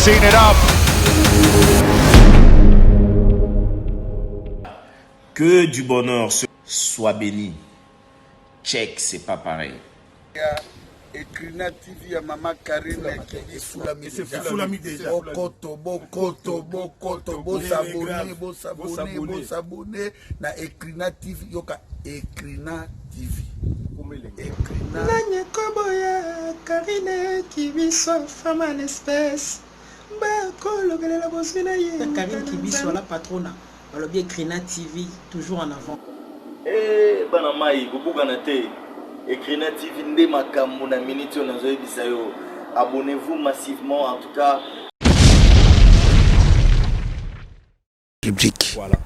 mixing it up. Que du bonheur soit béni. Check, c'est pas pareil. Ekrina TV ya Mama Karine qui Fulami déjà. Bokoto, s'abonner na Ekrina TV yoka Ekrina TV. Ekrina. Nanye koboya Karine Kibiso femme en espèce. Ba kologele la bosina ye. Karine Kibiso la patrona. Alors bien Ekrina TV toujours en avant. Eh banamai bobuganate. Ekrina TV nde makambo na minute on a bisayo. Abonnez-vous massivement en tout cas. République. Voilà.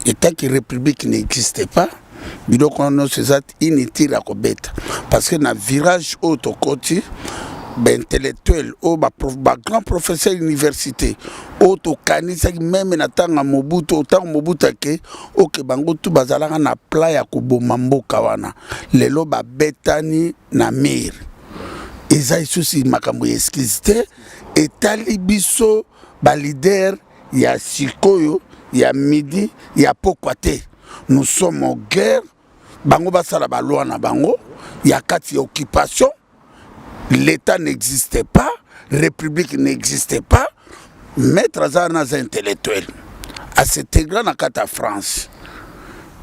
Et tant que République n'existait pas, donc on a ces actes inutiles à combattre. Parce que dans le virage autre côté, intellectuel, grand professeur d'université, auto kanisa même natanga Mobutu autant Mobutu ke oke bango tu bazalaka na pla ya koboma mboka wana lelo ba betani na mir eza isusi makambo eskizite etali biso ba leader ya sikoyo ya midi ya pokwate. Nous sommes en guerre, bango basala ba loi na bango ya kati occupation. L'État n'existait pas, République n'existait pas, maître Zanaza intellectuel. À cet égard, dans la France,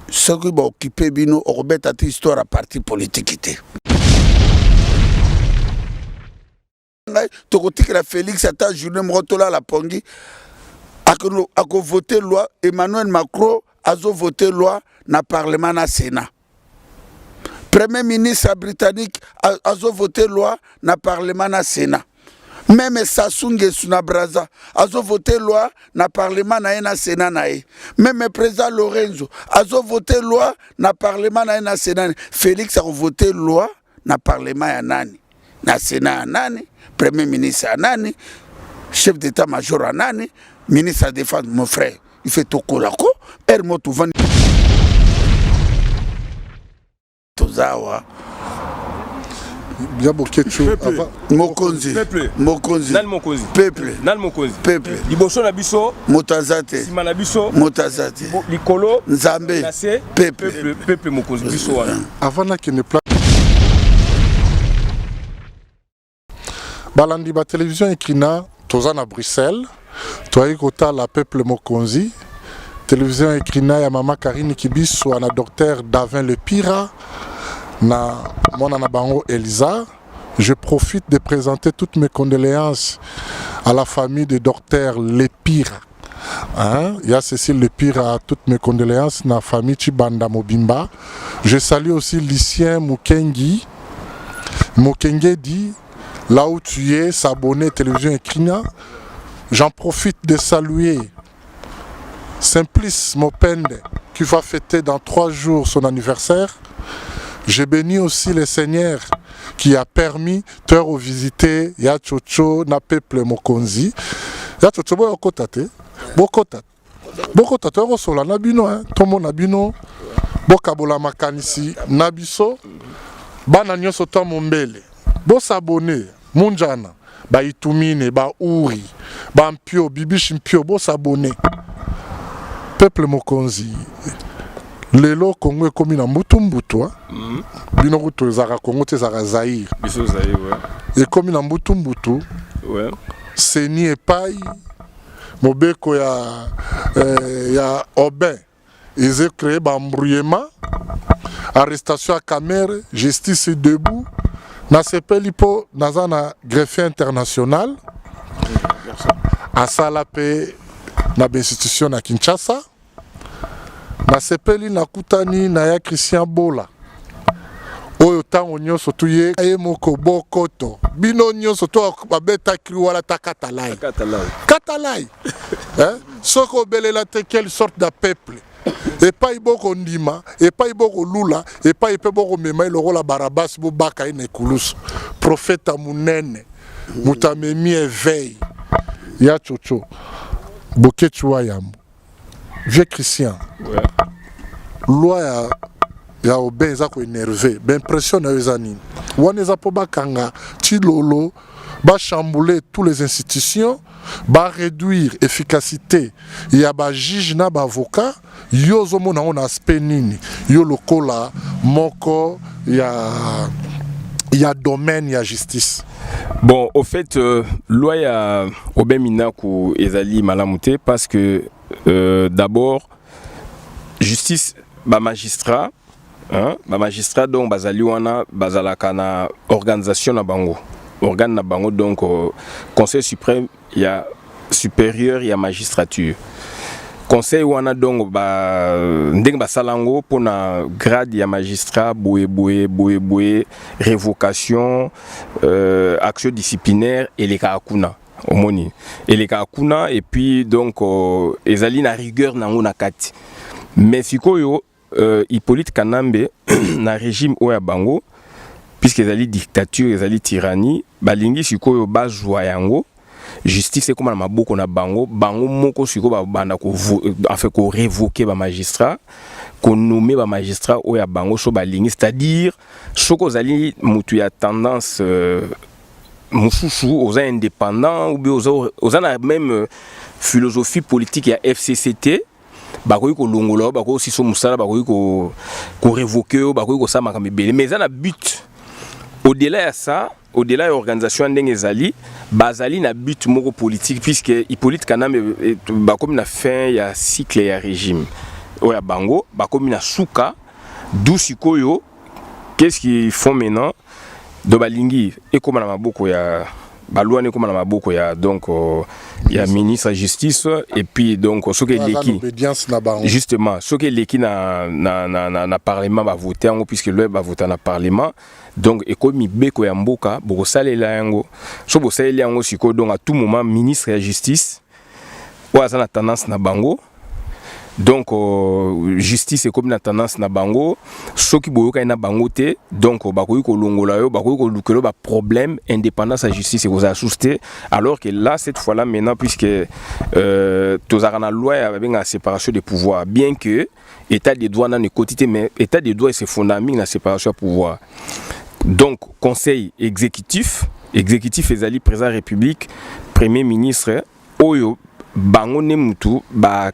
ceux qui ont occupé Bino, ont remis à histoire à parti politique. Tu as Félix, à journée, Mrotola, la Pongi, a voté loi, Emmanuel Macron a voté loi dans le Parlement, dans le Sénat. Premier ministre britannique a voté loi dans le Parlement na Sénat. Même Sassou Nguesso na Braza a voté loi dans le Parlement na Sénat na. Même le président Lorenzo a voté loi dans le Parlement na Sénat. Félix a voté loi dans le Parlement ya nani. Na Sénat nani, Premier ministre nani, chef d'état-major nani, ministre de la Défense mon frère. Il fait tout kolako, Hermoto Van Tozawa. Mokonzi. Mokonzi. Nal Mokonzi. Peuple. Nal Mokonzi. Peuple. Liboso na biso. Motazate. Sima na biso. Motazate. Likolo. Nzambe. Nase. Peuple. Peuple Mokonzi. Biso wana. Avant na kene pla. Balandi ba télévision Ekrina toza na Bruxelles. Toi kota la Peuple Mokonzi. Télévision Ekrina ya Mama Karine Kibiso na docteur Davin Le Pira. Na mon anabango Elisa, je profite de présenter toutes mes condoléances à la famille de docteur Lepira. Il y a Cécile Lepira, toutes mes condoléances na famille Chibanda Mobimba. Je salue aussi Lucien Mukengi. Mukengi dit, là où tu es, s'abonner télévision Ekrina. J'en profite de saluer Simplice Mopende qui va fêter dans 3 jours son anniversaire. Je bénis aussi le Seigneur qui a permis de visiter Yachocho na Peuple Mokonzi. Yachocho boyo kotate, bokotate. Bokotate rosola na bino tomo na bino. Bokabola makanisi na biso. Bana nyoso to mombele. Bo s'abonner munjana ba itumine ba uri ba mpio bibishi mpio bo s'abonner. Peuple Mokonzi. Lelo Congo est comme une mbutumbutu. Bino kuto zara Congo te zara Zaïre. Biso Zaïre, ouais. Et comme une mbutumbutu. Ouais. Seni epai mobeko ya Obin. Ils ont créé un embrouillement. Arrestation à Camère, justice debout. Na sepelipo nazana greffier international. A Salapé na institution na Kinshasa. Na sepeli na kutani na ya Christian Bola. Oyo tango nyonso tuye aye moko bokoto. Bino nyonso to babeta kri wala takatalai. Katalai. Soko belela te quelle sorte de peuple. Et pas iboko ndima, et pas iboko lula, et pas iboko mema iloko la barabas bo baka ine kulus. Prophète amunene. Mutamemi éveil. Ya chocho. Bokechwa yamu. Vieux Christian, ouais. Loi ya Obin za ko énervé, ben pression na ezanini. Wana za po bakanga ti lolo va chambouler toutes les institutions, va réduire l'efficacité. Il y a des juges, des avocats, il y a un aspect nini, il y a le cola, moko, il y a domaine, il y a justice. Bon, au fait, loi ya obemina ko ezali malamute parce que d'abord justice ba magistrat donc bazali wana bazalaka na organisation na bango. Organe na bango donc conseil suprême il y a supérieur il y a magistrature. Conseil wana donc ba ndenge basalango pona grade ya magistrat boye révocation action disciplinaire et les kakuna omoni et les kakuna et puis donc ezali na rigueur nango na kati mais sikoyo Hippolyte Kanambe na régime oya bango puisque ezali dictature ezali tyrannie balingi sikoyo bazwa yango justice est comme na maboko na bango moko siko ba banda ko enfin ko révoquer ba magistrat ko nommer ba magistrat oya bango so balingi c'est-à-dire soko zali mutu ya tendance mususu aux indépendants ou bien aux na même philosophie politique ya FCCT bakoyi ko longola bakoyi aussi so musala bakoyi ko révoquer bakoyi ko sama kamebele mais ça na but au-delà de ça, au-delà de l'organisation d'Engezali, Bazali na but moko politique puisque Hippolyte Kanambe comme na fin il y a cycle et régime. Oya bango, comme na souka, d'où sikoyo, qu'est-ce qu'ils font maintenant? De balingi et comme na maboko ya balouane comme na maboko ya donc il y a ministre de justice et puis donc ce que l'équipe justement ce que l'équipe na parlement va voter en puisque le va voter na parlement donc et comme beko ya mboka boko salela yango so bo salela yango siko donc à tout moment ministre de justice ou azana tendance na bango donc justice est comme na tendance na bango soki boyoka na bango te donc bakoyi ko longola yo bakoyi ko lukelo ba problème indépendance à justice et ko asuster alors que là cette fois là maintenant puisque tozaka na loi avec la séparation des pouvoirs bien que état des droits na quotité mais état des droits c'est fondamental la séparation des pouvoirs donc conseil exécutif ezali président de la République premier ministre oyo bango ne mutu ba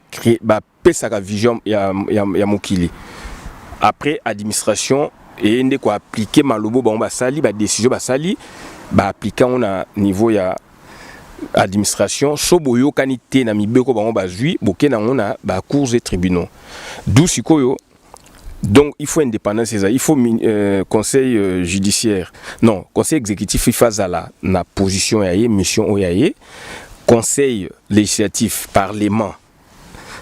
sa vision ya mokili après administration et ndé ko appliquer malobo ba sali ba décision ba sali ba appliquer on a niveau ya administration so boyo kanité na mibeko bango bazui boke na on a ba cours et tribunaux d'où sikoyo donc il faut indépendance il faut conseil judiciaire non conseil exécutif il face à la position ya mission o ya conseil législatif parlement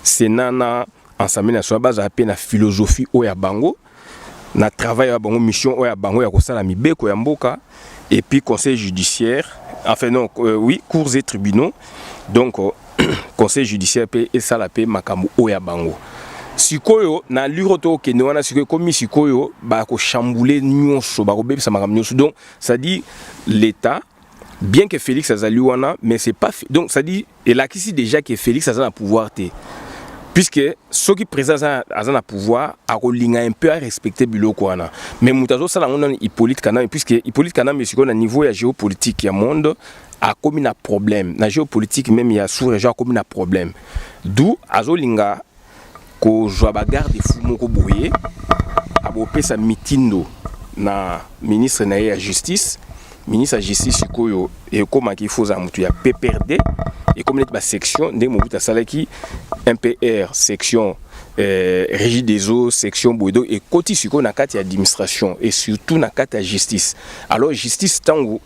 Sénat na ensemble national base à peine la philosophie oya bango na travail ya bango mission oya bango ya kosala mibeko ya mboka et puis conseil judiciaire enfin non oui cours et tribunaux donc conseil judiciaire pe et ça la pe makambo oya bango sikoyo na liroto ke wana sikoyo comme sikoyo ba ko chambouler nyonso ba ko bebisa makambo nyonso donc ça dit l'état bien que Félix azali wana mais c'est pas donc ça dit et là ici déjà que Félix a pouvoir te puisque ceux qui présentent à pouvoir a un peu à respecter biloko wana mais mutazo ça on a Hippolyte Kanambe puisque Hippolyte Kanambe c'est qu'on a niveau ya géopolitique ya monde a comme un problème na géopolitique même il y a sous-région comme un problème d'où azolinga ko joa bagarre de fou moko boye abope sa mitindo na ministre na ya justice ministre de la justice sikoyo et comment qu'il faut amutu ya PPRD et comme les section ndé mobuta salaki MPR section régie des eaux section boido et côté sikoyo na kati administration et surtout na kati justice alors justice tango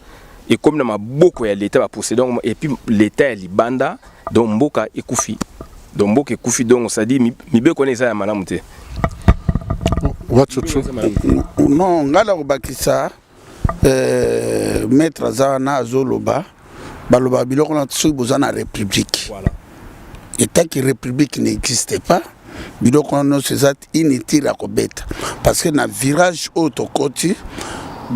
et comme na maboko ya l'état va posséder et puis l'état ya libanda donc mboka ekufi donc ça dit mibe connaît ça ya malamu te non ngala obakisa maître Zana Azoloba, Baloba Biloko na Tsubozana République. Voilà. État que République n'existait pas, Biloko na c'est inutile à Kobeta. Parce que na virage autocoti,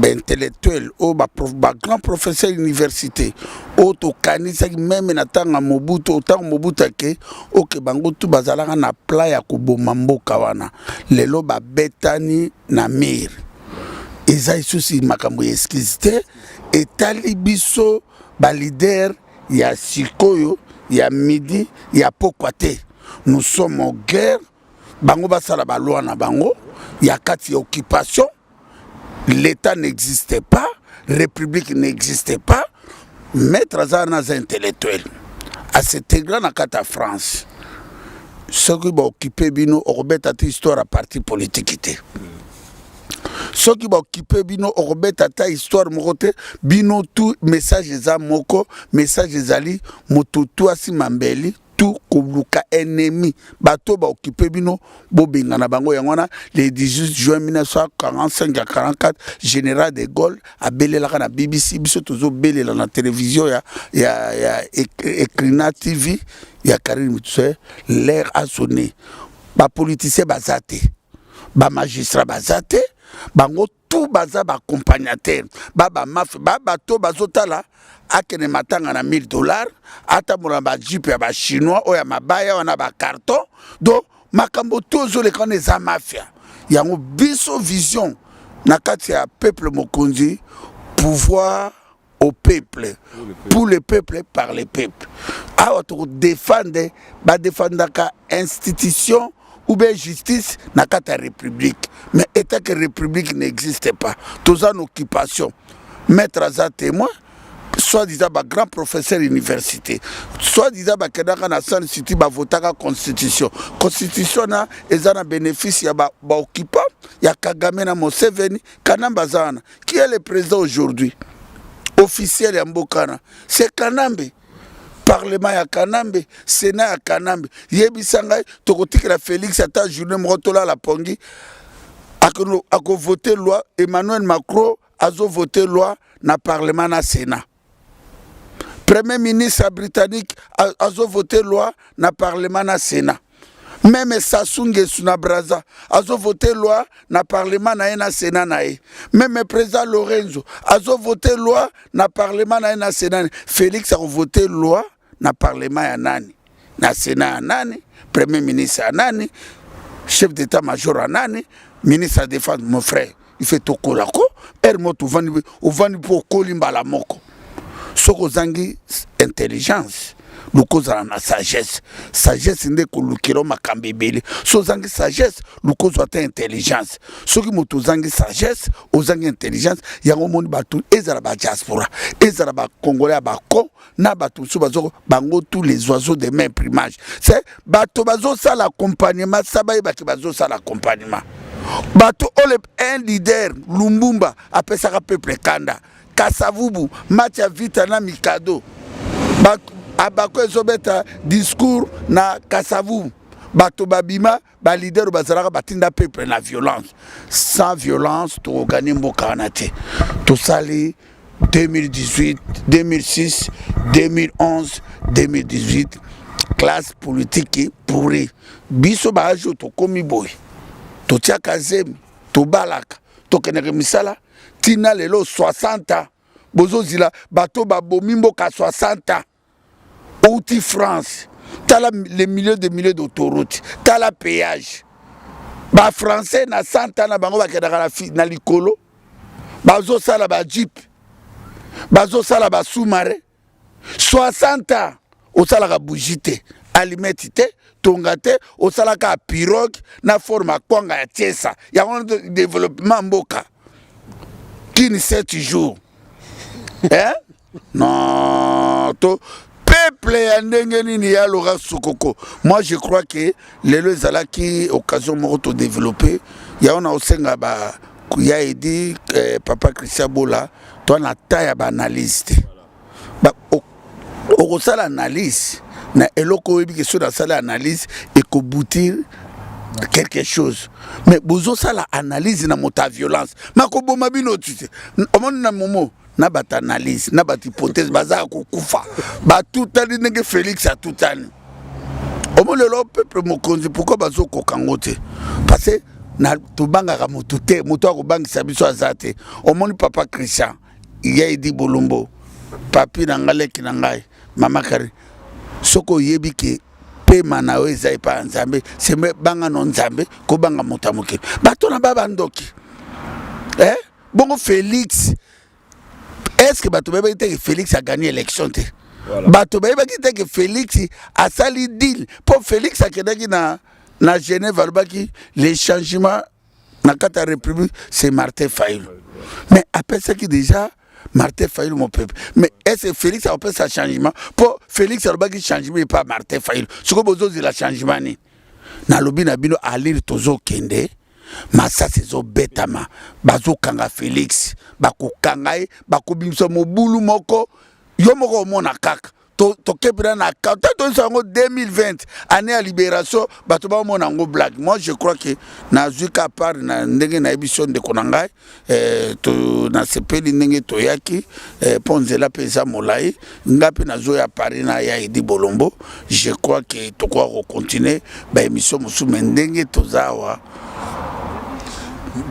intellectuel, grand professeur d'université, auto kanisa même na tanga Mobutu, autant Mobutu ke, ok bango tu bazalaka na playa kuboma mboka wana. Lelo ba betani na mir. Eza isusi makambo excusité etali biso ba leader ya sikoyo ya midi ya pokwate. Nous sommes en guerre. Bango basala ba loi na bango ya kati occupation. L'État n'existait pas, République n'existait pas. Maître Azana intellectuel. À cet égard, dans la France, ceux qui vont occuper bino orbet à histoire à parti politique. Ceux qui vont occuper bino orbet à histoire mokote bino tout message za moko message zali motutu asimambeli tout koluka ennemi bato ba occuper bino bobenga na bango yangona le 18 juin 1945 à 44 général de Gaulle a belela na BBC biso tozo belela na télévision ya Ekrina TV ya Karim Tse l'air a sonné ba politicien bazate ba magistrat bazate bango tout baza ba accompagnateur ba maf ba bato bazotala akene matanga na $1000 ata mulamba jipe ya ba chinois o ya mabaya wana ba carton donc makambo tozo le kone za mafia yango biso vision na kati ya peuple mokonzi pouvoir au peuple pour le peuple par le peuple awa to défendre ba défendre ka institution ou bien justice na kata république mais état que république n'existe pas tous en occupation mettre à témoin soit disant ba grand professeur université soit disant ba kedaka na Sun City ba votaka constitution na ezana bénéfice ya ba occupant ya Kagame na Museveni Kanamba zana qui est le président aujourd'hui officiel ya Mbokana c'est Kanambe Parlement ya Kanambe, Sénat ya Kanambe. Yebisanga tokotikela Félix ata journée motola la pongi ako voter loi Emmanuel Macron azo voter loi na Parlement na Sénat. Premier ministre britannique azo voter loi na Parlement na Sénat. Même Sassou Nguesso na Braza azo voter loi na Parlement na Sénat na e. Même président Lorenzo azo voter loi na Parlement na Sénat. Félix a voté loi na Parlement ya nani na Sénat ya nani Premier ministre ya nani chef d'état-major ya nani ministre de défense mon frère il fait tokolako ermoto vani pour kolimba la moko soko zangi intelligence lukoza na sagesse nde kolukiro makambebele so zangi sagesse lukozo ata intelligence soki moto zangi sagesse ozangi intelligence yango moni batu ezala ba diaspora ezala ba congolais ba ko na batu so bazoko bango tous les oiseaux de même primage c'est bato bazo sala accompagnement sabaye batu bazo sala accompagnement bato ole un leader Lumbumba apesaka peuple kanda Kasavubu Matia Vita na Mikado bato abako ezobeta discours na Kasavubu bato babima ba leader bazalaka batinda peuple na violence sans violence to gagner mboka na te to sali 2018 2006 2011 2018 classe politique pourrie biso baajo to komi boy to tiaka zemi to balaka to keneke misala tina lelo 60 ans bozo zila bato babomi mboka 60 ans outi France tala les milliers d'autoroutes tala péage ba français na 100 ans na bango bakedaka na likolo bazo sala ba jeep bazo sala ba sous-marin 60 ans au salaka bougite alimeti te tonga te au salaka pirogue na forme kwanga ya tiesa ya développement mboka kini 7 jours hein non to peuple ya ndenge nini ya Laurent Sokoko. Moi je crois que les zalaki occasion moko développer ya on a osenga ba ya edi papa Christian Bola toi na taille ba analyste ba o sala analyse na eloko ebi que sur la salle analyse et ko boutir quelque chose mais bozo sala analyse na mota violence makobo mabino tute omoni na momo na bat analyse na bat hypothèse baza ko kufa ba tutali ndenge Félix a tutali omoni le peuple mokonzi pourquoi bazo ko kangote parce que na tobanga ka motute moto ko bangisa biso azate omoni papa Christian Yedi Bolombo papi na ngaleki na ngai mama Kari soko yebi ke pe manawe ezai pa nzambe sembe banga no nzambe ko banga motamoke bato na baba ndoki bongo Félix Est-ce que bato bayebaki te que Félix a gagné l'élection te? Bato bayebaki te que Félix a sali deal pour Félix akendaki na Genève alobaki les changements dans la République c'est Martin Fayulu. Mais après ça qui déjà Martin Fayulu mon peuple. Mais est-ce que Félix a fait ça changement pour Félix alobaki changement et pas Martin Fayulu? Ce que besoin de la changement ni na lobi na bino alir tozo kende masa sezo betama bazo kanga Félix bako kangai bako bimso mobulu moko yo moko mona kaka to kepira na ka to sango 2020 année à libération bato ba mona ngo blague. Moi je crois que na zuka part na ndenge na émission de konangai to na sepeli ndenge to yaki ponzela pesa molai ngapi na zo ya Paris na ya Idi Bolombo. Je crois que to quoi continuer ba émission musu ndenge to zawa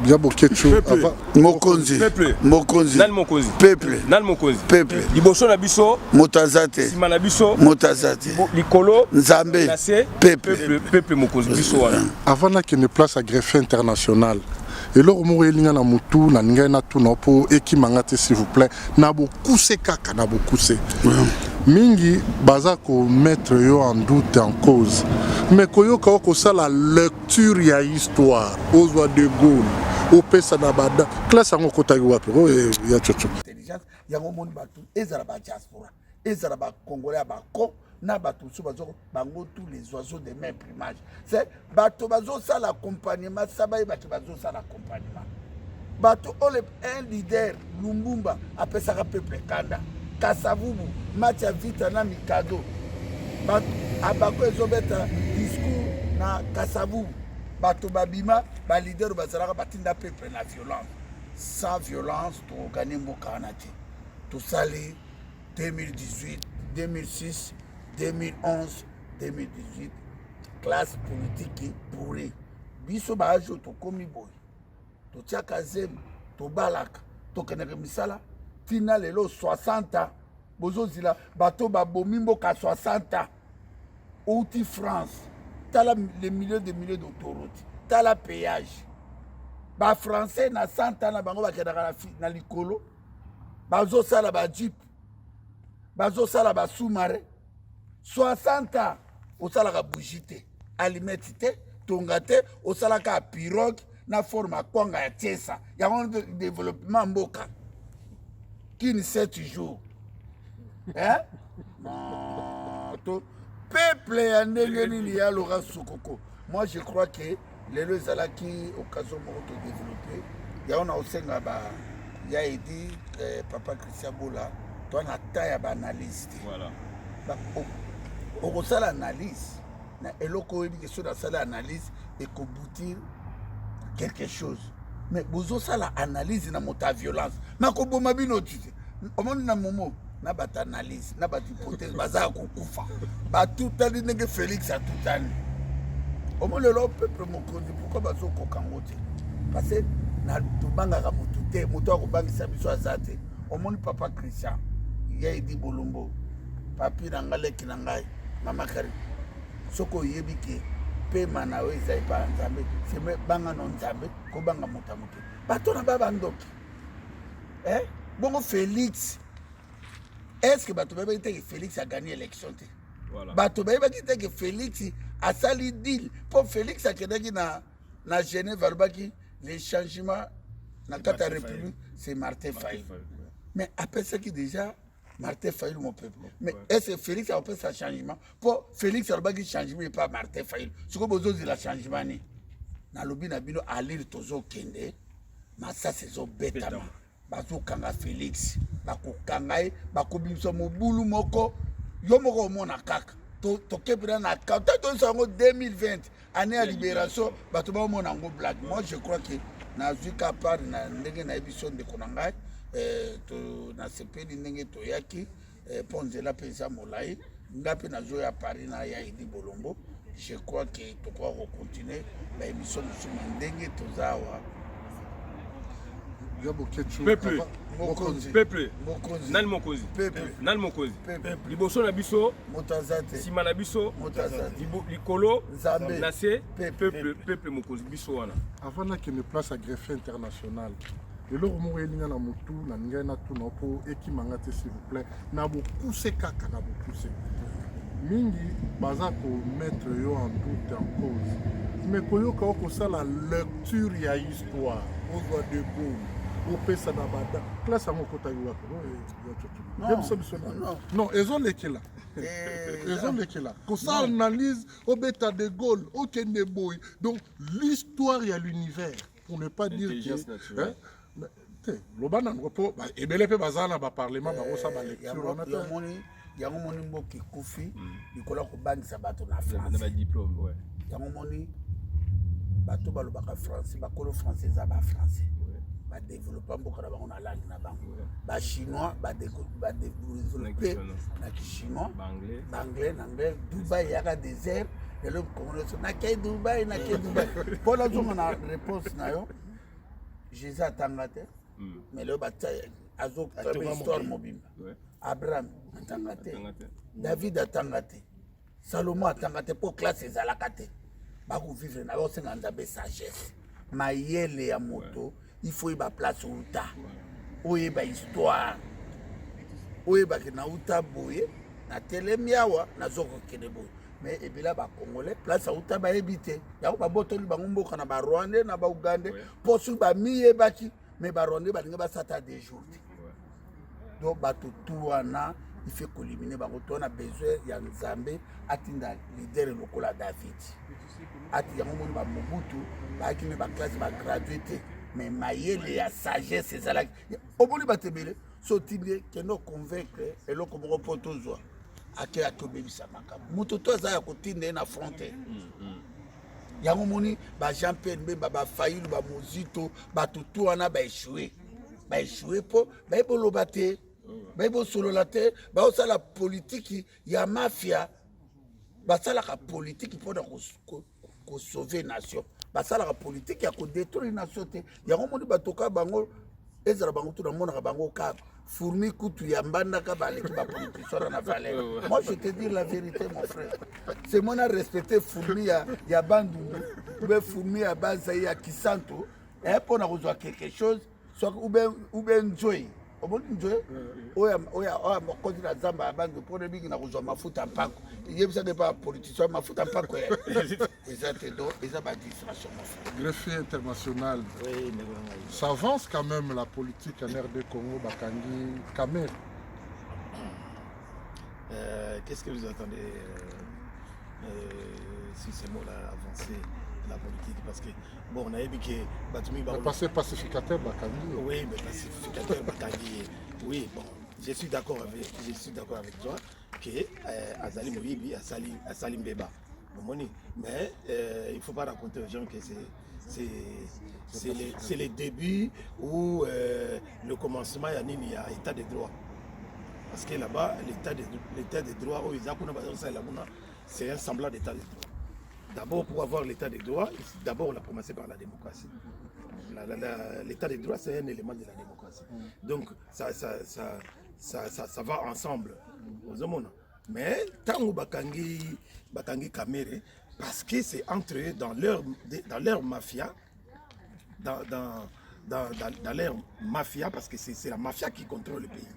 bien bokechu mokonzi mokonzi nal mokonzi peuple liboso na biso motazate sima na biso motazate likolo nzambe peuple mokonzi biso wana avant na kene place à greffe international eloko moko elinga na mutu na ngai na tuna po ekimanga te s'il vous plaît na bokuse kaka na bokuse mingi baza ko mettre yo en doute en cause mais koyoka ko ça la lecture ya histoire ozwa de Gaulle opesa na bada classe ngo kota wapi ya chocho intelligence yango moni batu ezala ba diaspora ezala ba congolais ba ko na batu so bazo bango tous les oiseaux de même plumage c'est bato bazo ça l'accompagnement sabai bato bazo ça l'accompagnement bato ole un leader Lumbumba apesa ka peuple kanda Kasavubu match vita na mikado bato abako ezobeta discours na Kasavubu bato babima ba leader bazalaka batinda peuple na violence sans violence to gagner mokanati tout ça les 2018 2006 2011 2018 classe politique pourrie biso bajo to komi boy to tiaka zem to balaka to keneke misala tina lelo 60 ans bozo zila bato babomi mboka 60 ans outi France tala les milliers d'autoroutes tala péage ba français na 100 ans na bango bakendaka na likolo bazo sala ba jeep bazo sala ba sous-marin 60 ans osalaka bougie allumette te tonga te osalaka pirogue na forme akwanga ya tiesa yango développement mboka kini 7 jours hein to peuple ya ndenge nini ya loka sokoko. Moi je crois que lelo ezalaki occasion moko to développer yango na osenga ba ya edi papa Christian Bola to na taya ba analyste voilà ba okosala analyse na eloko oyebi ke so nasala analyse ekoboutir quelque chose mais bozosala analyse na moto ya violence makoboma bino tute omoni na momo na bato analyse na bato hypothèse bazala kokufa batutani ndenge Félix atutani omoni lelo peuple mokonzi pourquoi bazokoka ngo te parce que na tobangaka motu te moto akobangisa biso aza te omoni papa Christian ya Idi Bolombo papi na ngai leki na ngai mama Kari soko oyebi ke pema na we ezali pa nzambe seme banga no nzambe kobanga moto moke bato na babandoki bongo Félix est-ce que bato bayebaki te que Félix a gagné l'élection te bato bayebaki te que Félix a sali deal pour Félix akendaki na Genève alobaki les changements na kata République c'est Martin Fayulu. Mais après ça qui déjà Martin Fayulu mon peuple. Mais est-ce que Félix a fait ça changement pour Félix alobaki changement et pas Martin Fayulu? Ce que besoin de la changement ni na lobi na bino alir tozo kende masa sezo betama bazo kanga Félix bako kangai bako bimso mobulu moko yo moko mona kaka to kepira na ka to sango 2020 année à libération bato ba mona ngo blague. Moi je crois que na zuka part na ndenge na émission de konangai to na sepeli ndenge to yaki ponzela pesa molai ngapi na zo ya Paris na ya Idi Bolombo. Je crois que to quoi continuer la émission de ndenge to zawa peuple nal mokonzi liboso na biso motazate sima na biso motazate likolo nzambe na se peuple mokonzi biso wana avant na kene place à greffe international Et le remous est lié à Moutou, na ngai na tout nopo, et qui mangate s'il vous plaît, na vous poussé kaka, na vous poussé. Mingi, bazako mettre yo en doute en cause. Mais koyo kako ça la lecture ya histoire, on voit de beau, on peut ça d'abada. Classe à mon côté yo non, ils ont les là. Ils ont les là. Quand ça analyse au bêta de Gaulle, au Kendeboy. Donc l'histoire et l'univers, pour ne pas dire que le banan repos et bel épée bazana ba parlement ba rosa ba lecture yango moni mboki kufi likola ko bangisa bato na France na ba diplôme ouais yango moni bato balobaka français bakolo français za ba français ba développer mboka na bango na langue na bango ba chinois ba développer na chinois anglais Dubaï yaka désert et le congolais na ke Dubaï pour la zone na réponse na yo Jésus atangate mais le bataille azok histoire mobimba Abraham atangate David atangate Salomon atangate pour classe ezalaka te bako vivre na osenga nzambe sagesse mayele ya moto il faut ba place uta oyeba histoire oyeba ke na uta boye na telemiawa na zoko kene boye mais ebila ba congolais place uta ba ebité ya ba botoli bango mboka na ba Rwanda na ba Uganda posu ba miye baki mais ba Rwanda ba linga ba sata des jours donc bato tuana il fait éliminer bango to na besoin ya nzambe atinda leader lokola David ati ya momo ba Mobutu ba kine ba classe ba graduate mais mayele ya sagesse ezalaki oboli batebele sotile keno convaincre eloko moko po tozwa ake atobebisa makambo moto to aza ya kotinda na fronte yango moni ba Jean Pierre Mbemba ba Fayulu ba Mozito batutu wana ba échoué po ba eboloba te ba ebosolola te ba osala politique ya mafia basalaka politique mpona ko sauver nation basalaka politique ya ko détruire nation te yango moni batoka bango ezala bango tout na monaka bango ka fourmi kutu ya mbandaka baleki ba politicien na valeur. Moi je te dis la vérité mon frère, c'est moi à respecter fourmi ya bandundu ou fourmi ya baza ya kisanto et pona kozwa quelque chose soit ou ben joy oboni njoye oya mokozi na zamba abandu pona bingi na kozwa mafuta mpako yebisa ke pa politicien mafuta mpako exactement eza ba distraction. Greffier international, ça avance quand même la politique en RD Congo, Bakangi, Kamer. Qu'est-ce que vous attendez si ces mots-là avancer la politique? Parce que bon, on a vu que Batumi va passer pacificateur Bakangi. Oui, mais pacificateur Bakangi. Oui, bon, je suis d'accord avec toi que Azali Moyibi, Azali Mbeba. Mais il ne faut pas raconter aux gens que c'est les débuts ou le commencement, il y a état de droit. Parce que là-bas, l'état de droit, c'est un semblant d'état de droit. D'abord, pour avoir l'état de droit, d'abord on a commencé par la démocratie. L'état de droit, c'est un élément de la démocratie. Donc, ça va ensemble aux hommes. Mais tant que Bakangi Kamere, parce que c'est entre eux dans leur mafia, dans leur mafia, parce que c'est la mafia qui contrôle le pays.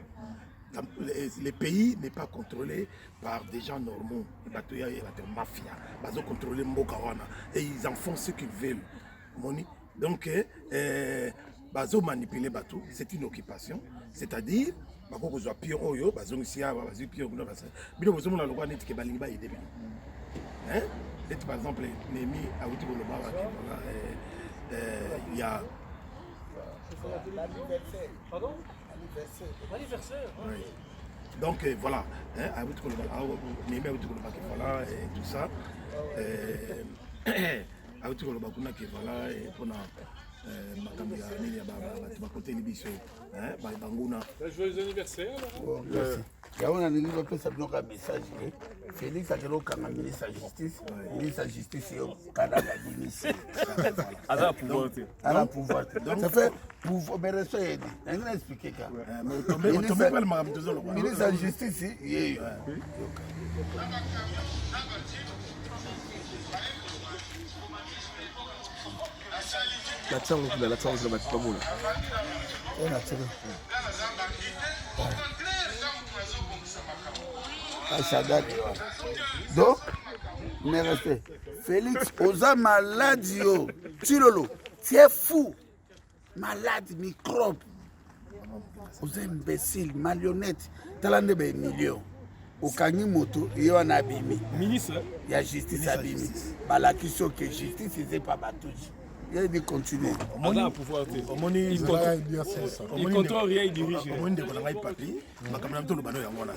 Le pays n'est pas contrôlé par des gens normaux. Il y a la mafia. Ils ont contrôlé Mbokawana et ils en font ce qu'ils veulent. Donc, ils ont manipulé Batou. C'est une occupation. C'est-à-dire, par exemple, il y a l'anniversaire. Oui. Donc voilà, voilà et tout ça. Joyeux anniversaire. Message. Félix a un ministre de la Justice. Ministre de la Justice, c'est un pouvoir. Ça fait pour me rester. Je vais expliquer. Ministre de la Justice, la Donc, mais respect. Félix, osa malade yo. Tirolo, tu es fou. Malade, microbe. Osa imbécile, marionnette. Talande be million. Okangi moto, yo en abimi. Ministre. Il y a justice abimi. Balaki soke justice, c'est pas batouji. Il a dit continuer. Il contrôle rien, il dirige.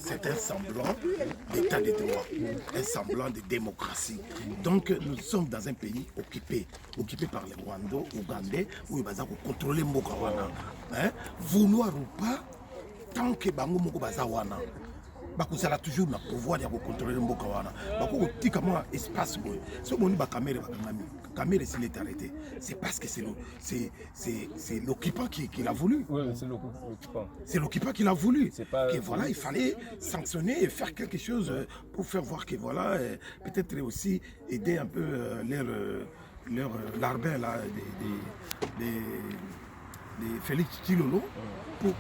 C'est un semblant d'état de droit, un semblant de démocratie. Donc nous sommes dans un pays occupé par les Rwandais, Ougandais, où ils vont contrôler Mbokawana. Vouloir ou pas, tant que Bango Moko Bazawana. Ça a toujours le pouvoir de contrôler le Mbokawana. Il y a un espace. Si on a une caméra, s'il est arrêté, c'est parce que c'est l'occupant qui l'a voulu. Oui, c'est l'occupant. C'est l'occupant qui l'a voulu. Pas... Que voilà, il fallait sanctionner et faire quelque chose pour faire voir que voilà, peut-être aussi aider un peu leur larbin là, de Félix Tshilolo pour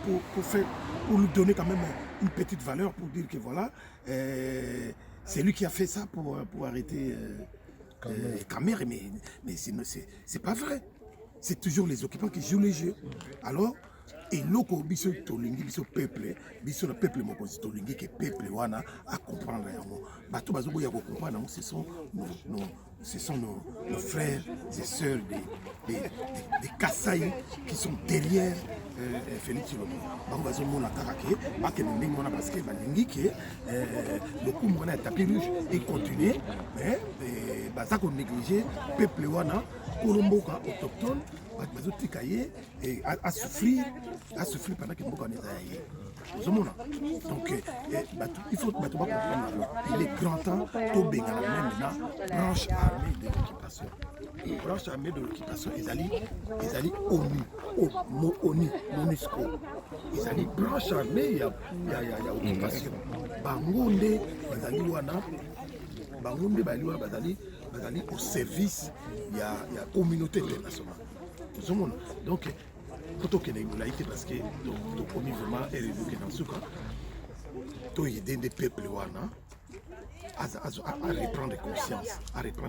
lui donner quand même une petite valeur pour dire que voilà, c'est lui qui a fait ça pour arrêter Kamere, mais c'est pas vrai. C'est toujours les occupants qui jouent les jeux. Alors, et loko biso tolingi biso peuple le peuple mokonzi tolingi que peuple wana à comprendre yango bato bazobo ya ko comprendre ce sont nos frères et sœurs des Kasaï qui sont derrière Félix Tshilolo. Bango bazomona kaka ke bakende ndenge wana parce que balingi ke le coup wana ya tapis rouge et continuer mais baza ko négliger peuple wana kolomboka autochtone bazotika ye à souffrir pendant que mboka nezaye. Donc il faut comprendre il est grand temps to bengana même maintenant branche armée de l'équipation. Branche armée de l'équipation ezali ONU MONUSCO ezali branche armée ya occupation bangonde bazali wana bazali au service ya communauté internationale. Donc quand on est parce que on est vraiment élevé dans ce cas to aider des peuples wana à reprendre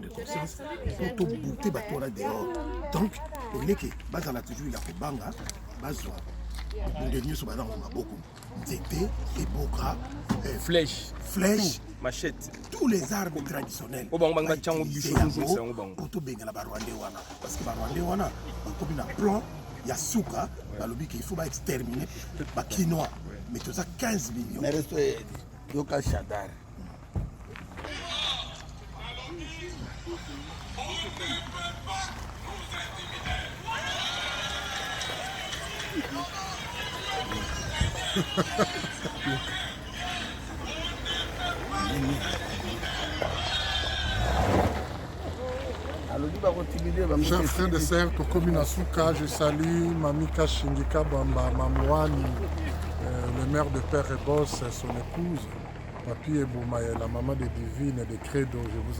conscience pour tout bouter bateau là dehors. Donc on est que bazala toujours il y a que banga bazwa de nous sur beaucoup nzete et boka flèche machette, tous les armes traditionnelles pour tout benga la Rwandais wana parce que Rwandais wana comme un plan il y a souka balobi qu'il faut exterminer ba Kinois mais tout ça 15 millions mais reste yoka Shadar Chers frères et sœurs, Tokomi Nasuka, je salue Mamika Shingika Bamba Mamouani, le maire de Père et Boss, son épouse, Papi Eboumaye, la maman des divines et des credos. Je vous